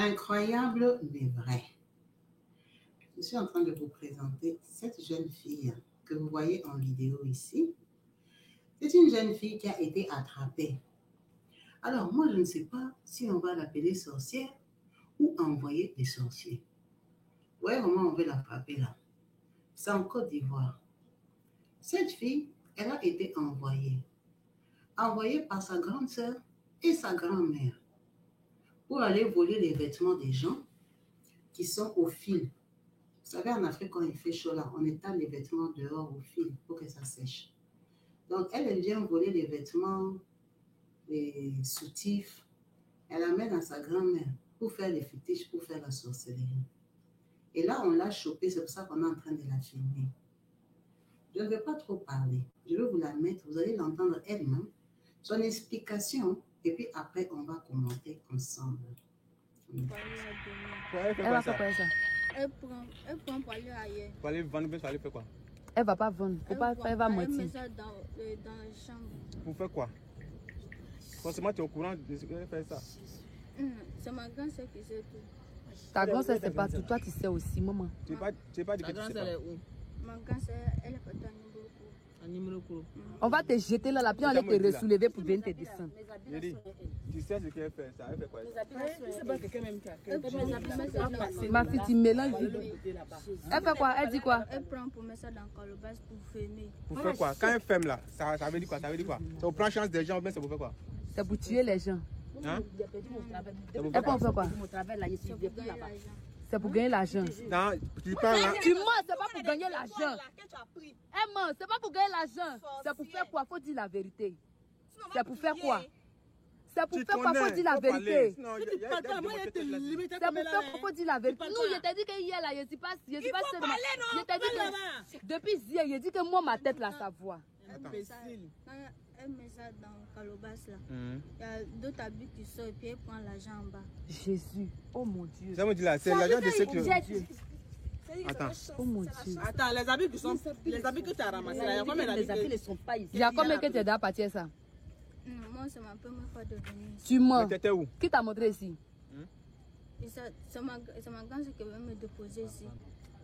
Incroyable mais vrai. Je suis en train de vous présenter cette jeune fille que vous voyez en vidéo ici. C'est une jeune fille qui a été attrapée. Alors moi, je ne sais pas si on va l'appeler sorcière ou envoyer des sorciers. Vous voyez comment on veut l'attraper là? C'est en Côte d'Ivoire. Cette fille, elle a été envoyée par sa grande sœur et sa grand-mère pour aller voler les vêtements des gens qui sont au fil. Vous savez, en Afrique, quand il fait chaud là, on étale les vêtements dehors au fil pour que ça sèche. Donc, elle vient voler les vêtements, les soutifs. Elle amène à sa grand-mère pour faire les fétiches, pour faire la sorcellerie. Et là, on l'a chopée, c'est pour ça qu'on est en train de la filmer. Je ne vais pas trop parler. Je vais vous la mettre, vous allez l'entendre elle-même, son explication, et puis après, on va commenter ensemble. Elle va faire quoi ça? Elle prend pour aller ailleurs. Pour aller vendre, mais ça aller faire quoi? Elle va pas vendre. Elle va mentir. Elle met ça dans la chambre. Pour faire quoi? Forcément, tu es au courant de ce qu'elle fait ça. C'est ma grand-sœur qui sait tout. Ta grand-sœur sait pas tout. Toi, tu sais aussi, maman. Tu sais pas de quoi tu sais pas. Ma grand-sœur, elle est partie à Nimbroko. On va te jeter là, la puis on va te ressoulever pour venir te descendre. Tu sais ce qu'elle fait, ça. Elle fait quoi? C'est pas quelqu'un même qui a. Ma fille, tu mélanges. Elle fait quoi? Elle dit quoi? Elle prend pour mettre ça dans le calebasse pour fermer. Pour faire quoi? Quand elle ferme là, ça veut dire quoi? Ça veut dire quoi? Ça prend chance des gens, mais c'est pour faire quoi? C'est pour tuer les gens. Hein? Elle peut faire quoi? C'est pour gagner l'argent. Non, tu parles là. Tu mens, c'est pas pour gagner l'argent. Elle ment, c'est pas pour gagner l'argent. C'est pour faire quoi? Faut dire la vérité. C'est pour faire quoi? C'est pour faire quoi? Faut dire la vérité. C'est pour faire quoi? Faut dire la vérité. Nous, je t'ai dit que hier là, je dis pas seulement. Je t'ai dit que depuis hier, je dis que moi, ma tête là, ça voit. Elle met ça dans le calebasse là. Il y a d'autres habits qui sortent et puis elle prend l'argent en bas. Jésus, oh mon Dieu. Ça me dit là, c'est l'argent de ceux qui... Attends. Oh mon Dieu. Attends, les habits qui sont... Les habits que tu as ramassés là, il y a combien d'habits? Les habits ne sont pas ici. Il y a combien que tu as partir ça? Non, moi c'est ma première fois de venir ici. Tu mens. Tu étais où? Qui t'a montré ici? C'est ma grand-sœur qui veut me déposer ici.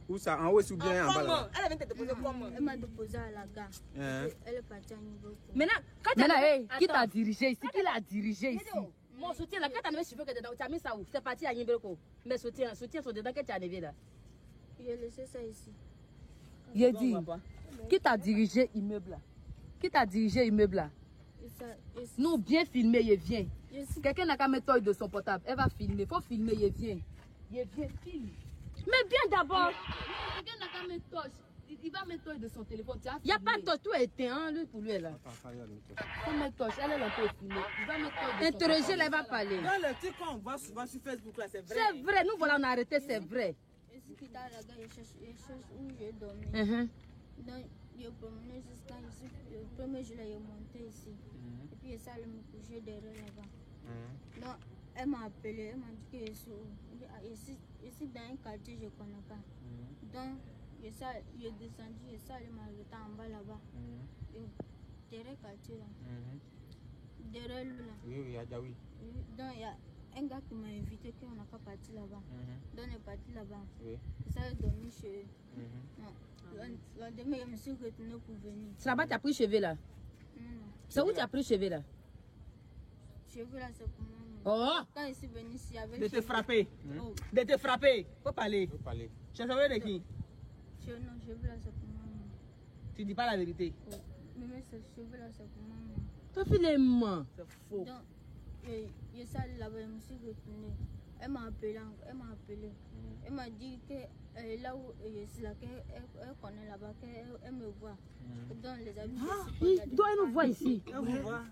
Où ça? En haut ou bien en bas là? Elle vient te déposer comment? Elle m'a déposé à la gare. Elle est partie à Nimbroko. Maintenant, qui t'a dirigé ici? Qui l'a dirigé ici? Mon soutien là, quand tu as mis cheveux que dedans, tu as mis ça où? C'est parti à Nimbroko. Mes soutiens sont dedans que tu as enlevé là. J'ai laissé ça ici. J'ai dit, qui t'a dirigé immeuble là? Qui t'a dirigé immeuble là? Nous bien filmer, il vient. Quelqu'un n'a qu'à mettre toi de son portable. Elle va filmer. Faut filmer, il vient. Il vient, filme. Mais bien d'abord. Quelqu'un n'a qu'à mettre toi. Il va mettre toi de son téléphone. Il n'y a pas de toi, tout est éteint lui pour lui là. Faut mettre toi. Elle est un peu filmée. Il va mettre toi. Interroger, là, elle va parler. Dans le truc qu'on voit souvent sur Facebook là, c'est vrai. C'est vrai, nous voilà, on a arrêté, c'est vrai. Et ce qui est dans la gare, il cherche où j'ai dormi. Donc, il est promené jusqu'à ici. Le premier jour, il est monté ici. Et puis, il s'est me coucher derrière là-bas. Donc, elle m'a appelé, elle m'a dit que je suis où? Ici, dans un quartier, je ne connais pas. Donc, il est descendu, il s'est allé m'arrêter en bas là-bas. Derrière le quartier là. Derrière lui là. Oui, il y a Daoui. Donc, il y a un gars qui m'a invité, qu'on n'a pas parti là-bas. Donc, on est parti là-bas. Il s'est dormi chez eux. Le lendemain, je me suis retournée pour venir. C'est là-bas que tu as pris cheveux là? C'est où tu as pris cheveux là? Cheveux là, c'est pour moi. Oh! Quand je suis venue ici, il y avait. De te frapper. De te frapper. Faut parler. Faut parler. Tu as cheveux de qui? Non, cheveux là, c'est pour moi. Tu dis pas la vérité? Mais ce cheveux là, c'est pour moi. Toi, finalement. C'est faux. Donc, je suis allée là-bas, je me suis retournée. Elle m'a appelé. Elle m'a dit que là où je suis là, qu'elle connaît là-bas, qu'elle me voit. Donc les amis. Elle nous voit ici. Elle vous voit.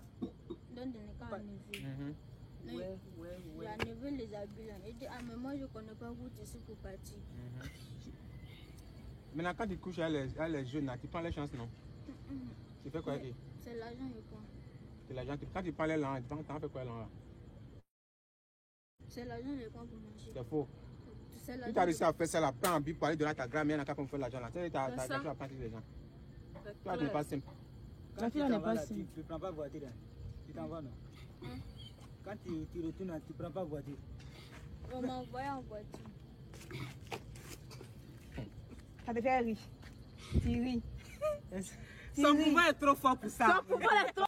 Donc de ne pas enlever. Il a enlevé les habits là. Il dit, ah mais moi je ne connais pas où tu suis pour partir. Maintenant quand tu couches avec les jeunes, tu prends les chances non? Tu fais quoi? C'est l'argent je prends. C'est l'argent. Quand tu prends les langues, tu en fais quoi là? C'est l'argent je prends pour manger. C'est faux. Si tu as réussi à faire ça là, prends un bip pour aller donner à ta grand-mère, tu as faire l'argent là. Tu as déjà appris les gens. Toi tu n'es pas simple. Quand tu n'es pas simple. Tu ne prends pas voiture. Tu t'en vas non? Quand tu retournes, tu ne prends pas voiture. On m'a envoyé en voiture. Ça te fait riche. Tu ris. Son pouvoir est trop fort pour ça. Son pouvoir est trop...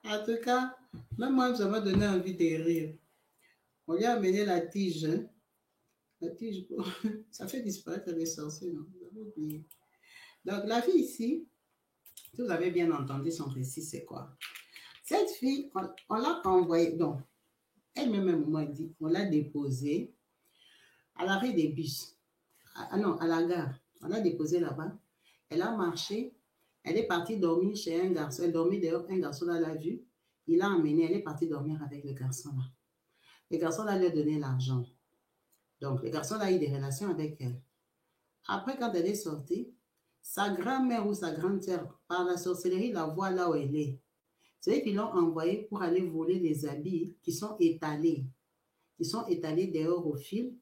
En tout cas, même moi, ça m'a donné envie de rire. On lui a amené la tige. Hein? La tige, ça fait disparaître les sorciers, non? Vous avez oublié. Donc, la fille ici, si vous avez bien entendu son récit, c'est quoi? Cette fille, on l'a envoyée, donc, elle-même, à un moment, elle dit, on l'a déposée à l'arrêt des bus. Non, à la gare. On l'a déposée là-bas. Elle a marché. Elle est partie dormir chez un garçon. Elle dormait dehors. Un garçon là l'a vue. Il l'a emmenée. Elle est partie dormir avec le garçon là. Le garçon là lui a donné l'argent. Donc, le garçon là a eu des relations avec elle. Après, quand elle est sortie, sa grand-mère ou sa grande-sœur, par la sorcellerie, la voit là où elle est. C'est eux qui l'ont envoyée pour aller voler des habits qui sont étalés. Qui sont étalés dehors au fil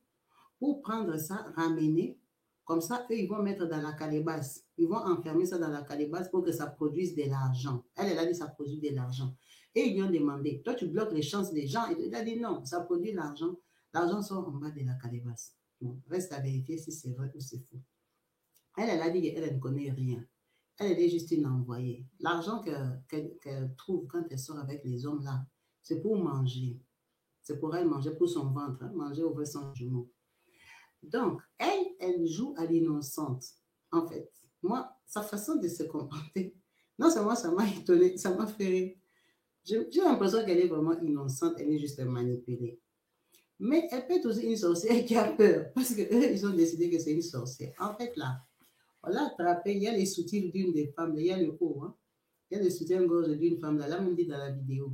pour prendre ça, ramener. Comme ça, eux, ils vont mettre dans la calebasse. Ils vont enfermer ça dans la calebasse pour que ça produise de l'argent. Elle a dit ça produit de l'argent. Et ils lui ont demandé, toi, tu bloques les chances des gens. Et il a dit non, ça produit l'argent. L'argent sort en bas de la calebasse. Bon, reste à vérifier si c'est vrai ou c'est faux. Elle a dit qu'elle ne connaît rien. Elle est juste une envoyée. L'argent qu'elle trouve quand elle sort avec les hommes là, c'est pour manger. C'est pour elle manger pour son ventre, hein, manger au vrai son jumeau. Donc, elle joue à l'innocente. En fait, moi, sa façon de se comporter, non seulement ça m'a étonnée, ça m'a fait rire. J'ai l'impression qu'elle est vraiment innocente, elle est juste manipulée. Mais elle peut être aussi une sorcière qui a peur, parce qu'eux, ils ont décidé que c'est une sorcière. En fait, là, on l'a attrapée, il y a les soutiens d'une des femmes, il y a le haut, hein. Il y a le soutien-gorge d'une femme, là, elle a même dit dans la vidéo.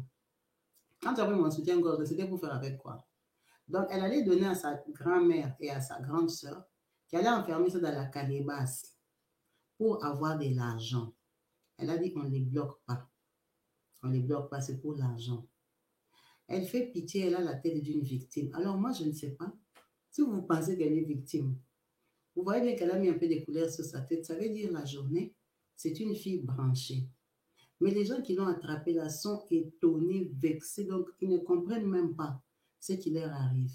Quand tu as pris mon soutien-gorge, c'était pour faire avec quoi? Donc, elle allait donner à sa grand-mère et à sa grande sœur qui allait enfermer ça dans la calebasse pour avoir de l'argent. Elle a dit, on ne les bloque pas. On ne les bloque pas, c'est pour l'argent. Elle fait pitié, elle a la tête d'une victime. Alors, moi, je ne sais pas. Si vous pensez qu'elle est victime, vous voyez bien qu'elle a mis un peu de couleur sur sa tête. Ça veut dire la journée, c'est une fille branchée. Mais les gens qui l'ont attrapée là sont étonnés, vexés, donc ils ne comprennent même pas ce qui leur arrive.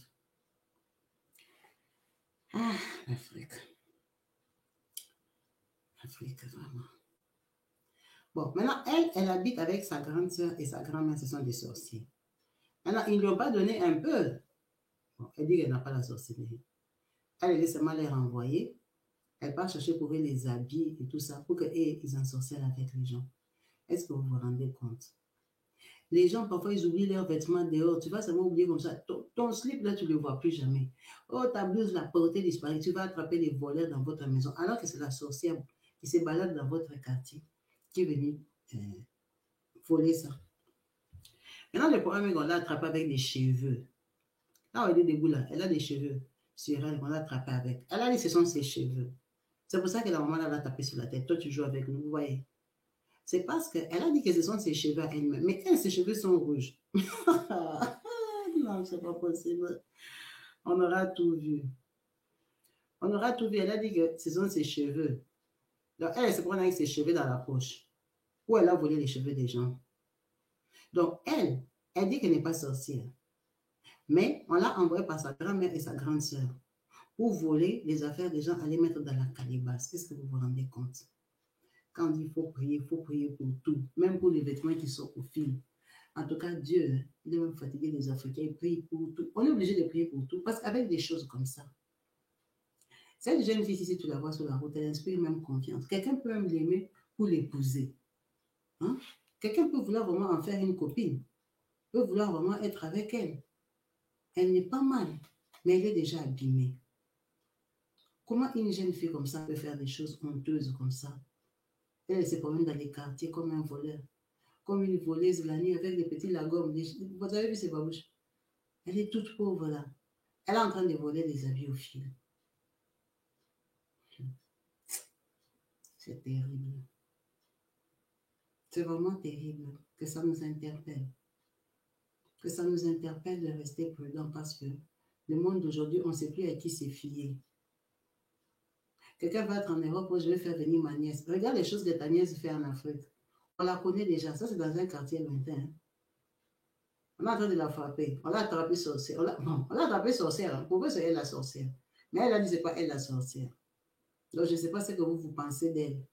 Ah, l'Afrique. L'Afrique, vraiment. Bon, maintenant, elle habite avec sa grande sœur et sa grand-mère, ce sont des sorciers. Maintenant, ils ne lui ont pas donné un peu. Bon, elle dit qu'elle n'a pas la sorcellerie. Elle laisse seulement les renvoyer. Elle part chercher pour eux les habits et tout ça, pour qu'ils ensorcellent avec les gens. Est-ce que vous vous rendez compte? Les gens, parfois, ils oublient leurs vêtements dehors. Tu vas seulement oublier comme ça. Ton slip, là, tu ne le vois plus jamais. Oh, ta blouse, la portée disparaît. Tu vas attraper les voleurs dans votre maison. Alors que c'est la sorcière qui se balade dans votre quartier qui est venue voler ça. Maintenant, le problème est qu'on l'a attrapé avec des cheveux. Là, elle est debout là. Elle a des cheveux sur elle. On l'a attrapé avec. Elle a dit que ce sont ses cheveux. C'est pour ça que la maman l'a tapé sur la tête. Toi, tu joues avec nous, vous voyez. C'est parce qu'elle a dit que ce sont ses cheveux à elle-même. Mais elle, ses cheveux sont rouges. Non, c'est pas possible. On aura tout vu. On aura tout vu. Elle a dit que ce sont ses cheveux. Donc, elle se prend avec ses cheveux dans la poche. Ou elle a volé les cheveux des gens. Donc, elle dit qu'elle n'est pas sorcière. Mais on l'a envoyée par sa grand-mère et sa grande sœur pour voler les affaires des gens, aller mettre dans la calebasse. Est-ce que vous vous rendez compte? Quand il faut prier pour tout, même pour les vêtements qui sont au fil. En tout cas, Dieu, il est même fatigué des Africains, il prie pour tout. On est obligé de prier pour tout, parce qu'avec des choses comme ça, cette jeune fille, si tu la vois sur la route, elle inspire même confiance. Quelqu'un peut même l'aimer pour l'épouser. Hein? Quelqu'un peut vouloir vraiment en faire une copine, peut vouloir vraiment être avec elle. Elle n'est pas mal, mais elle est déjà abîmée. Comment une jeune fille comme ça peut faire des choses honteuses comme ça? Elle se promène dans les quartiers comme un voleur, comme une voleuse la nuit avec des petits lagommes. Vous avez vu ses babouches? Elle est toute pauvre là. Elle est en train de voler des habits au fil. C'est terrible. C'est vraiment terrible que ça nous interpelle. Que ça nous interpelle de rester prudents parce que le monde d'aujourd'hui, on ne sait plus à qui se fier. Quelqu'un va être en Europe, je vais faire venir ma nièce. Regarde les choses que ta nièce fait en Afrique. On la connaît déjà. Ça, c'est dans un quartier lointain. On est en train de la frapper. On l'a attrapée sorcière. On l'a attrapée sorcière. Pour vous, c'est elle la sorcière. Mais elle a dit, c'est pas elle la sorcière. Donc, je ne sais pas ce que vous pensez d'elle.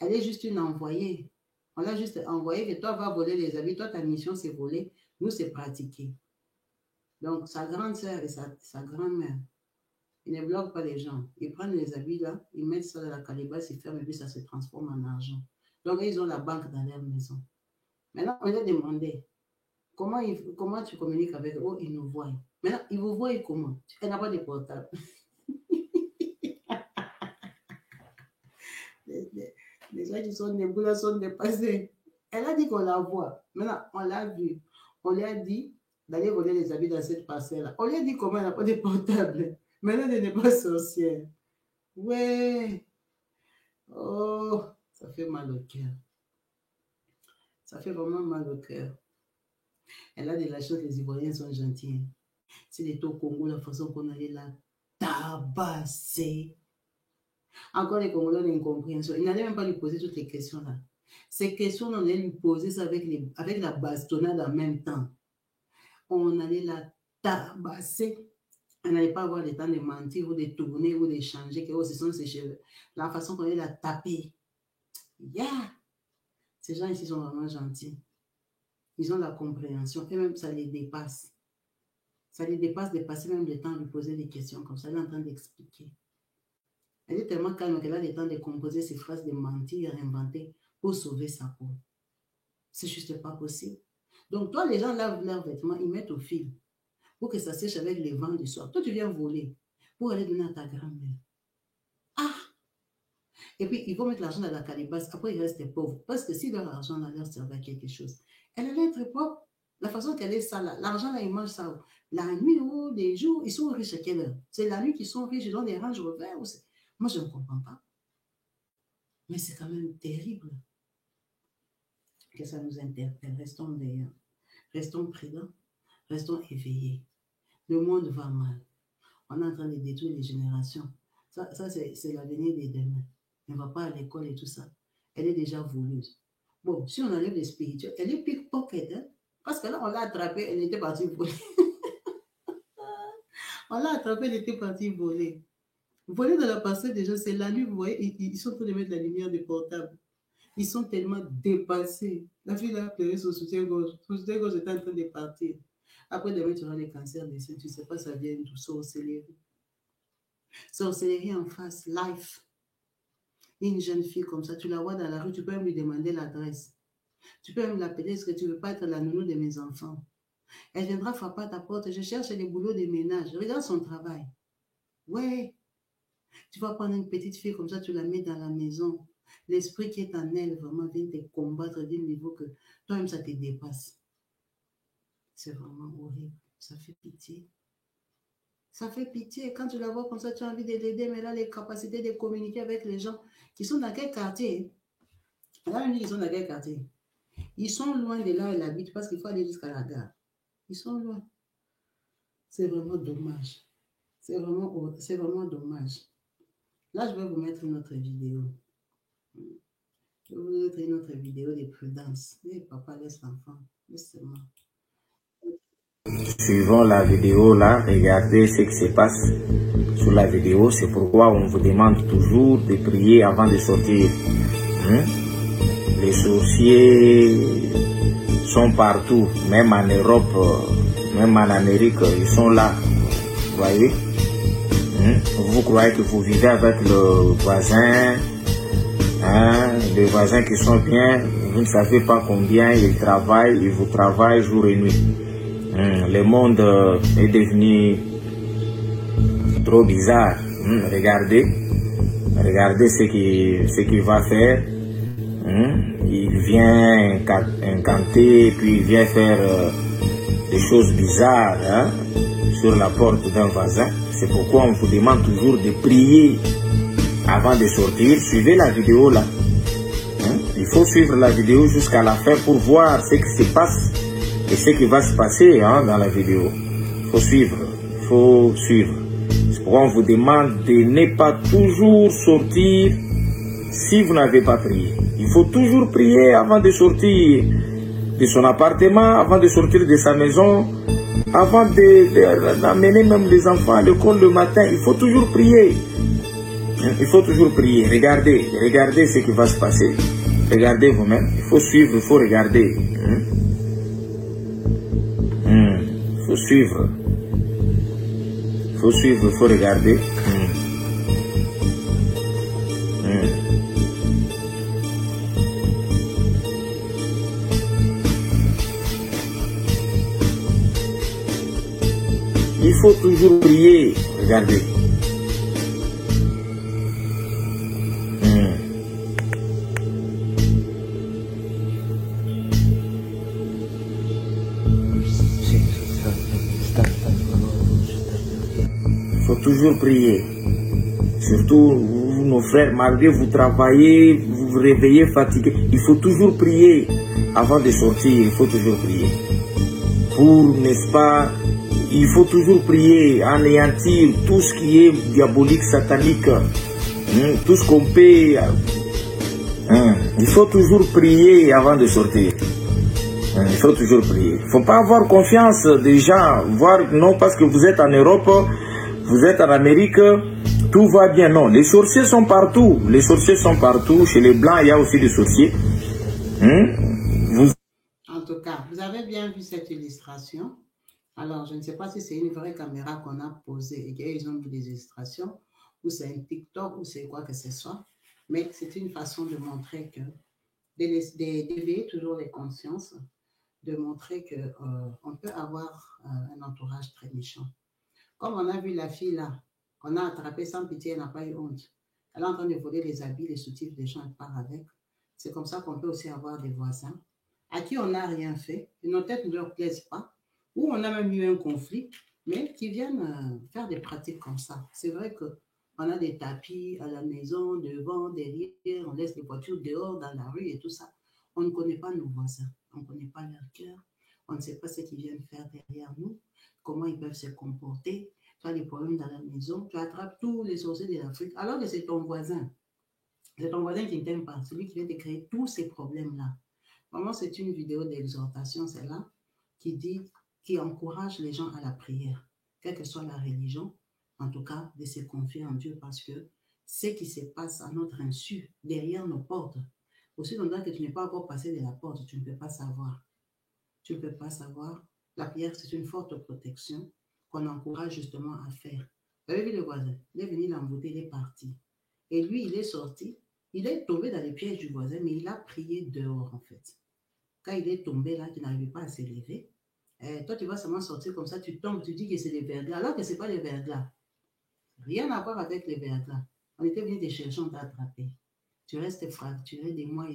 Elle est juste une envoyée. On l'a juste envoyé que toi, va voler les habits. Toi, ta mission, c'est voler. Nous, c'est pratiquer. Donc, sa grande sœur et sa grand-mère, ils ne bloquent pas les gens. Ils prennent les habits là, ils mettent ça dans la calebasse, ils ferment et puis ça se transforme en argent. Donc, ils ont la banque dans leur maison. Maintenant, on leur demandait, comment tu communiques avec eux? Oh, ils nous voient. Maintenant, ils vous voient comment? Elle n'a pas de portable. Les gens qui sont debout là sont dépassés. Elle a dit qu'on la voit. Maintenant, on l'a vu. On lui a dit d'aller voler les habits dans cette parcelle-là. On lui a dit comment elle n'a pas de portable. Maintenant, elle n'est pas sorcière. Ouais. Oh, ça fait mal au cœur. Ça fait vraiment mal au cœur. Elle a de la chance, les Ivoiriens sont gentils. C'est des au Congo, la façon qu'on allait la tabasser. Encore les Congolais ont une incompréhension. Ils n'allaient même pas lui poser toutes les questions là. Ces questions, on allait lui poser ça avec la bastonnade en même temps. On allait la tabasser. On n'allait pas avoir le temps de mentir ou de tourner ou de changer. Que, oh, ce sont ses cheveux. La façon qu'on allait la taper. Yeah! Ces gens ici sont vraiment gentils. Ils ont la compréhension. Et même ça les dépasse. Ça les dépasse de passer même le temps à lui poser des questions comme ça. Elle est en train d'expliquer. Elle est tellement calme qu'elle a le temps de composer ses phrases, de mentir, inventer pour sauver sa peau. C'est juste pas possible. Donc, toi, les gens lavent leurs vêtements, ils mettent au fil pour que ça sèche avec les vents du soir. Toi, tu viens voler pour aller donner à ta grand-mère. Ah! Et puis, ils vont mettre l'argent dans la calebasse. Après, ils restent pauvres. Parce que si leur argent là, leur servait à quelque chose, elle allait être pauvre. La façon qu'elle est ça là, l'argent là, ils mangent ça. La nuit ou des jours, ils sont riches à quelle heure? C'est la nuit qu'ils sont riches, ils ont des ranges verts. Moi, je ne comprends pas. Mais c'est quand même terrible que ça nous interpelle. Restons veillants, restons prudents, restons éveillés. Le monde va mal. On est en train de détruire les générations. Ça c'est l'avenir des demain. Elle ne va pas à l'école et tout ça. Elle est déjà voleuse. Bon, si on enlève les spirituels, elle est pickpocket. Hein? Parce que là, on l'a attrapée, elle était partie voler. On l'a attrapée, elle était partie voler. Voler dans la parcelle déjà, c'est la nuit, vous voyez, ils sont en train de mettre la lumière des portables. Ils sont tellement dépassés. La fille a pleuré son soutien-gorge. Son soutien-gorge était en train de partir. Après, demain, tu auras les cancers des seins. Tu ne sais pas, ça vient d'où. Sorcellerie. Sorcellerie en face, life. Une jeune fille comme ça, tu la vois dans la rue, tu peux même lui demander l'adresse. Tu peux même l'appeler, est-ce que tu ne veux pas être la nounou de mes enfants? Elle viendra frapper à ta porte. Je cherche les boulots de ménage. Regarde son travail. Ouais. Tu vas prendre une petite fille comme ça, tu la mets dans la maison. L'esprit qui est en elle, vraiment, vient te combattre d'un niveau que toi-même, ça te dépasse. C'est vraiment horrible. Ça fait pitié. Ça fait pitié. Quand tu la vois comme ça, tu as envie de l'aider, mais là, les capacités de communiquer avec les gens qui sont dans quel quartier? Là, ils sont dans quel quartier? Ils sont loin de là où elle habite parce qu'il faut aller jusqu'à la gare. Ils sont loin. C'est vraiment dommage. C'est vraiment dommage. Là, je vais vous mettre une autre vidéo. Je vais vous mettre une autre vidéo de prudence. Et papa laisse l'enfant. Laisse-moi. Suivons la vidéo là, regardez ce qui se passe sur la vidéo. C'est pourquoi on vous demande toujours de prier avant de sortir. Les sorciers sont partout, même en Europe, même en Amérique, ils sont là. Vous voyez? Vous croyez que vous vivez avec le voisin, les voisins qui sont bien, vous ne savez pas combien ils travaillent, ils vous travaillent jour et nuit. Le monde est devenu trop bizarre. Regardez ce qu'il va faire. Il vient incanter, puis il vient faire des choses bizarres sur la porte d'un voisin. C'est pourquoi on vous demande toujours de prier avant de sortir. Suivez la vidéo là. Il faut suivre la vidéo jusqu'à la fin pour voir ce qui se passe et ce qui va se passer dans la vidéo. Il faut suivre. C'est pourquoi on vous demande de ne pas toujours sortir si vous n'avez pas prié. Il faut toujours prier avant de sortir de son appartement, avant de sortir de sa maison, avant d'amener même les enfants à l'école le matin. Il faut toujours prier. Il faut toujours prier. Regardez ce qui va se passer. Regardez vous-même. Il faut suivre, il faut regarder. Il faut suivre. Il faut suivre, il faut regarder. Il faut toujours prier. Regardez. Il faut toujours prier. Surtout, vous, nos frères, malgré vous travaillez, vous vous réveillez fatigué, il faut toujours prier. Avant de sortir, il faut toujours prier. Pour, n'est-ce pas, il faut toujours prier, anéantir tout ce qui est diabolique, satanique, tout ce qu'on peut. Il faut toujours prier avant de sortir. Il faut toujours prier. Il ne faut pas avoir confiance des gens, voir, non, parce que vous êtes en Europe, vous êtes en Amérique, tout va bien. Non, les sorciers sont partout. Les sorciers sont partout. Chez les Blancs, il y a aussi des sorciers. En tout cas, vous avez bien vu cette illustration. Alors, je ne sais pas si c'est une vraie caméra qu'on a posée et qu'ils ont vu des illustrations, ou c'est un TikTok, ou c'est quoi que ce soit. Mais c'est une façon de montrer que, d'éveiller toujours les consciences, de montrer qu'on peut avoir un entourage très méchant. Comme on a vu la fille là, qu'on a attrapée sans pitié, elle n'a pas eu honte. Elle est en train de voler les habits, les soutifs des gens, elle part avec. C'est comme ça qu'on peut aussi avoir des voisins à qui on n'a rien fait, et nos têtes ne leur plaisent pas, ou on a même eu un conflit, mais qui viennent faire des pratiques comme ça. C'est vrai qu'on a des tapis à la maison, devant, derrière, on laisse les voitures dehors, dans la rue et tout ça. On ne connaît pas nos voisins, on ne connaît pas leur cœur, on ne sait pas ce qu'ils viennent faire derrière nous, comment ils peuvent se comporter. Tu as des problèmes dans la maison, tu attrapes tous les sorciers de l'Afrique, alors que c'est ton voisin. C'est ton voisin qui ne t'aime pas, celui qui vient te créer tous ces problèmes-là. Vraiment, c'est une vidéo d'exhortation, celle-là, qui encourage les gens à la prière, quelle que soit la religion, en tout cas, de se confier en Dieu, parce que ce qui se passe à notre insu, derrière nos portes, aussi longtemps que tu n'es pas encore passé de la porte, tu ne peux pas savoir. Tu ne peux pas savoir. La prière, c'est une forte protection qu'on encourage justement à faire. Vous avez vu le voisin, il est venu l'embouter, il est parti. Et lui, il est sorti, il est tombé dans les pièges du voisin, mais il a prié dehors en fait. Quand il est tombé là, tu n'arrives pas à s'élever, toi tu vas seulement sortir comme ça, tu tombes, tu dis que c'est les verglas, alors que ce n'est pas les verglas. Rien à voir avec les verglas. On était venu te chercher, on t'a attrapé. Tu restes fracturé des mois,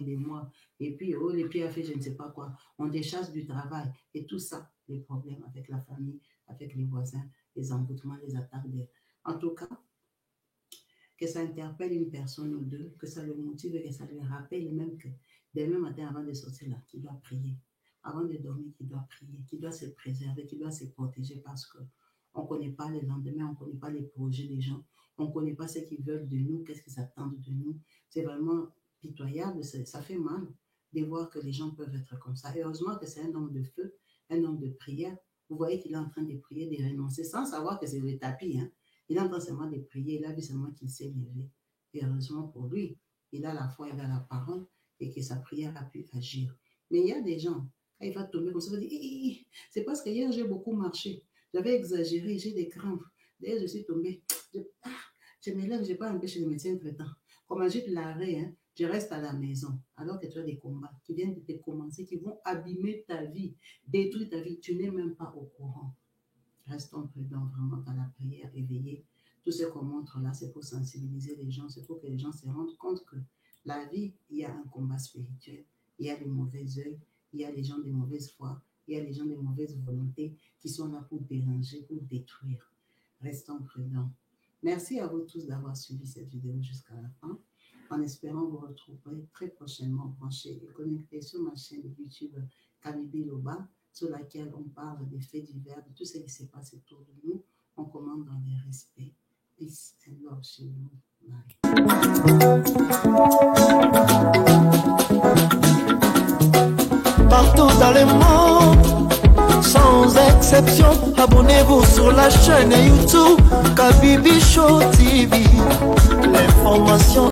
et puis oh, les pieds à fait je ne sais pas quoi, on déchasse du travail, et tout ça, les problèmes avec la famille, avec les voisins, les emboutements, les attaques. En tout cas, que ça interpelle une personne ou deux, que ça le motive et que ça lui rappelle même que demain matin, avant de sortir là, qu'il doit prier. Avant de dormir, qu'il doit prier, qu'il doit se préserver, qu'il doit se protéger parce qu'on ne connaît pas le lendemain, on ne connaît pas les projets des gens, on ne connaît pas ce qu'ils veulent de nous, qu'est-ce qu'ils attendent de nous. C'est vraiment pitoyable, ça fait mal de voir que les gens peuvent être comme ça. Et heureusement que c'est un homme de feu, un homme de prière. Vous voyez qu'il est en train de prier, de renoncer, sans savoir que c'est le tapis. Hein. Il est en train seulement de prier, il a vu seulement qu'il s'est levé. Et heureusement pour lui, il a la foi, il a la parole, et que sa prière a pu agir. Mais il y a des gens, quand il va tomber comme ça, il va dire, c'est parce que hier j'ai beaucoup marché, j'avais exagéré, j'ai des crampes. D'ailleurs, je suis tombée, je me lève, je n'ai pas empêché le médecin entre-temps. Comme agite l'arrêt, hein, je reste à la maison, alors que tu as des combats qui viennent de te commencer, qui vont abîmer ta vie, détruire ta vie, tu n'es même pas au courant. Restons prudents vraiment dans la prière, éveillés. Tout ce qu'on montre là, c'est pour sensibiliser les gens, c'est pour que les gens se rendent compte que la vie, il y a un combat spirituel, il y a des mauvais œils, il y a les gens de mauvaise foi, il y a les gens de mauvaise volonté qui sont là pour déranger, pour détruire. Restons prudents. Merci à vous tous d'avoir suivi cette vidéo jusqu'à la fin. En espérant vous retrouver très prochainement branchés et connectés sur ma chaîne YouTube Kamibi Loba, sur laquelle on parle des faits divers, de tout ce qui se passe autour de nous. On commande dans le respect. Peace and love chez nous. Bye. partout dans le monde. Sans exception, abonnez-vous sur la chaîne YouTube Kabibi Show TV. L'information